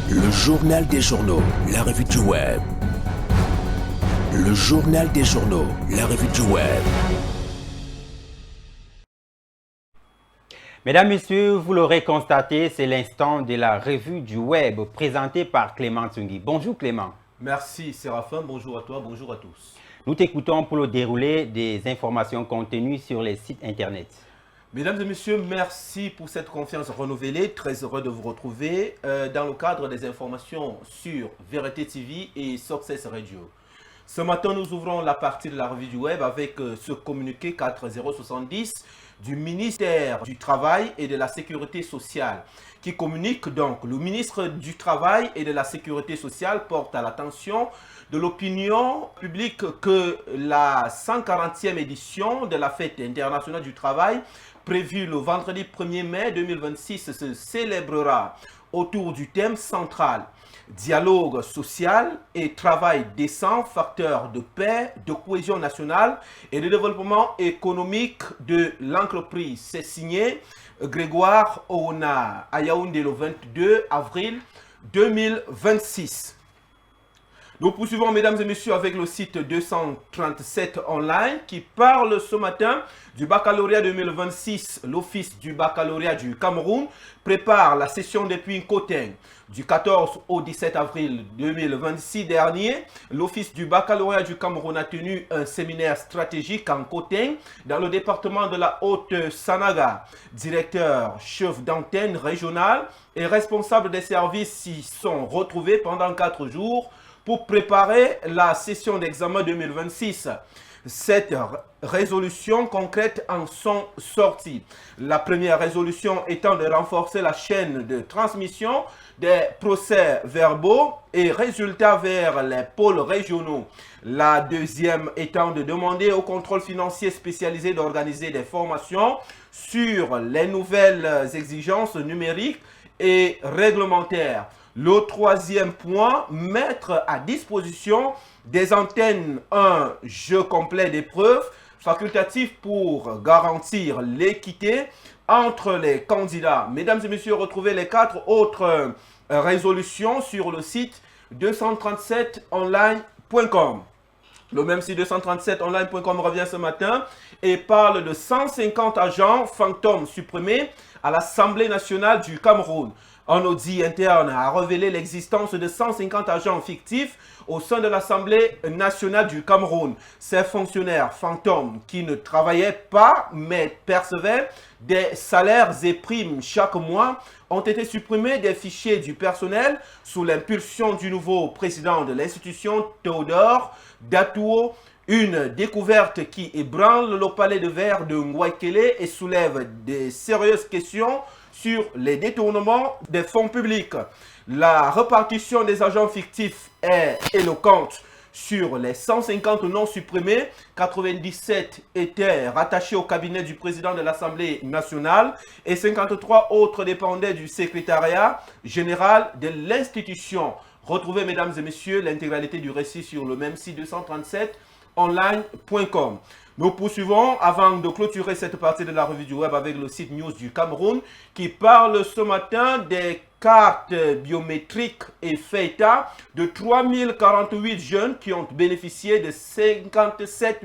Le journal des journaux, la revue du web. Le journal des journaux, la revue du web. Mesdames, Messieurs, vous l'aurez constaté, c'est l'instant de la revue du web présentée par Clément Tsungui. Bonjour Clément. Merci Séraphin, bonjour à toi, bonjour à tous. Nous t'écoutons pour le déroulé des informations contenues sur les sites internet. Mesdames et messieurs, merci pour cette confiance renouvelée. Très heureux de vous retrouver dans le cadre des informations sur Vérité TV et Success Radio. Ce matin, nous ouvrons la partie de la revue du web avec ce communiqué 4070 du ministère du Travail et de la Sécurité sociale qui communique donc: le ministre du Travail et de la Sécurité sociale porte à l'attention de l'opinion publique que la 140e édition de la Fête internationale du travail prévue le vendredi 1er mai 2026 se célébrera autour du thème central: dialogue social et travail décent, facteur de paix, de cohésion nationale et de développement économique de l'entreprise. C'est signé Grégoire Ouna à Yaoundé le 22 avril 2026. Nous poursuivons, mesdames et messieurs, avec le site 237 online qui parle ce matin du baccalauréat 2026. L'Office du baccalauréat du Cameroun prépare la session depuis Nkoteng. Du 14 au 17 avril 2026 dernier, l'Office du baccalauréat du Cameroun a tenu un séminaire stratégique en Nkoteng, dans le département de la Haute-Sanaga. Directeur, chef d'antenne régionale et responsable des services s'y sont retrouvés pendant 4 jours pour préparer la session d'examen 2026. Cette résolution concrète en sont sorties. La première résolution étant de renforcer la chaîne de transmission des procès-verbaux et résultats vers les pôles régionaux. La deuxième étant de demander au contrôle financier spécialisé d'organiser des formations sur les nouvelles exigences numériques et réglementaires. Le troisième point, mettre à disposition des antennes un jeu complet d'épreuves facultatif pour garantir l'équité entre les candidats. Mesdames et messieurs, retrouvez les 4 autres résolutions sur le site 237online.com. Le même site 237online.com revient ce matin et parle de 150 agents fantômes supprimés à l'Assemblée nationale du Cameroun. Un audit interne a révélé l'existence de 150 agents fictifs au sein de l'Assemblée nationale du Cameroun. Ces fonctionnaires fantômes qui ne travaillaient pas mais percevaient des salaires et primes chaque mois ont été supprimés des fichiers du personnel sous l'impulsion du nouveau président de l'institution, Théodore Datuo. Une découverte qui ébranle le palais de verre de Ngouaikele et soulève de sérieuses questions sur les détournements des fonds publics. La répartition des agents fictifs est éloquente. Sur les 150 non supprimés, 97 étaient rattachés au cabinet du président de l'Assemblée nationale et 53 autres dépendaient du secrétariat général de l'institution. Retrouvez, mesdames et messieurs, l'intégralité du récit sur le même site 237online.com. Nous poursuivons avant de clôturer cette partie de la revue du web avec le site News du Cameroun qui parle ce matin des cartes biométriques et FEITA de 3048 jeunes qui ont bénéficié de 57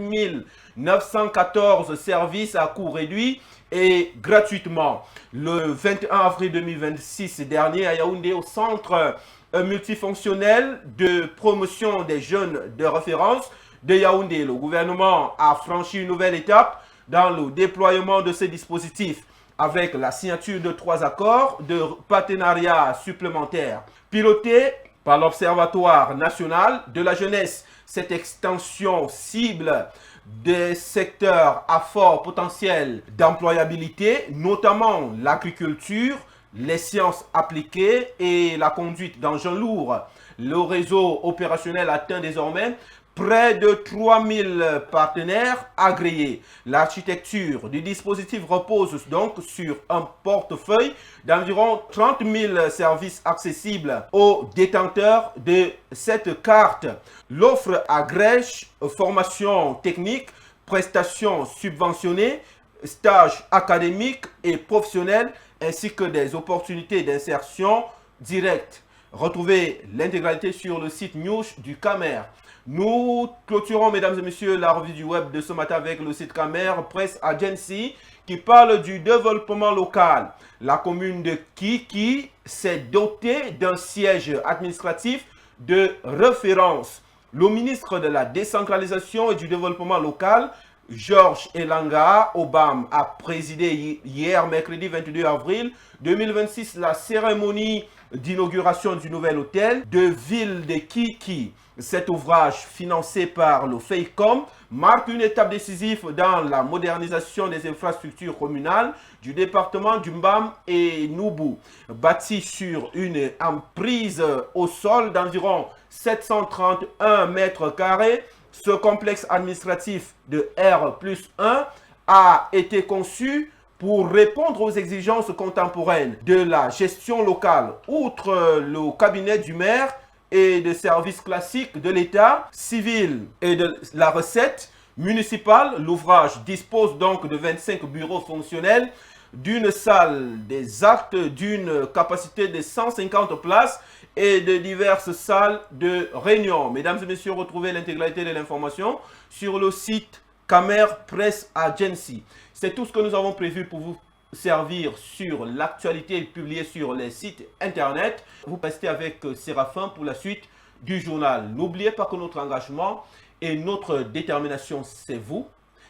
914 services à coût réduit et gratuitement. Le 21 avril 2026 dernier à Yaoundé, au centre multifonctionnel de promotion des jeunes de référence de Yaoundé, le gouvernement a franchi une nouvelle étape dans le déploiement de ces dispositifs avec la signature de 3 accords de partenariat supplémentaires pilotés par l'Observatoire national de la jeunesse. Cette extension cible des secteurs à fort potentiel d'employabilité, notamment l'agriculture, les sciences appliquées et la conduite d'engins lourds. Le réseau opérationnel atteint désormais près de 3000 partenaires agréés. L'architecture du dispositif repose donc sur un portefeuille d'environ 30 000 services accessibles aux détenteurs de cette carte. L'offre agrège formation technique, prestations subventionnées, stages académiques et professionnels, ainsi que des opportunités d'insertion directe. Retrouvez l'intégralité sur le site News du Camer. Nous clôturons, mesdames et messieurs, la revue du web de ce matin avec le site Camer Press Agency qui parle du développement local. La commune de Kiki s'est dotée d'un siège administratif de référence. Le ministre de la décentralisation et du développement local, Georges Elanga Obam, a présidé hier, mercredi 22 avril 2026, la cérémonie d'inauguration du nouvel hôtel de ville de Kiki. Cet ouvrage, financé par le FEICOM, marque une étape décisive dans la modernisation des infrastructures communales du département du Mbam et Noubou. Bâti sur une emprise au sol d'environ 731 mètres carrés, ce complexe administratif de R+1 a été conçu pour répondre aux exigences contemporaines de la gestion locale. Outre le cabinet du maire et des services classiques de l'État civil et de la recette municipale, l'ouvrage dispose donc de 25 bureaux fonctionnels, d'une salle des actes d'une capacité de 150 places et de diverses salles de réunion. Mesdames et messieurs, retrouvez l'intégralité de l'information sur le site Camer Press Agency. C'est tout ce que nous avons prévu pour vous servir sur l'actualité publiée sur les sites internet. Vous restez avec Séraphin pour la suite du journal. N'oubliez pas que notre engagement et notre détermination, c'est vous.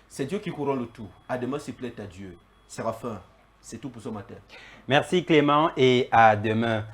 C'est Dieu qui couronne le tout. À demain, s'il plaît à Dieu. Séraphin, c'est tout pour ce matin. Merci Clément et à demain.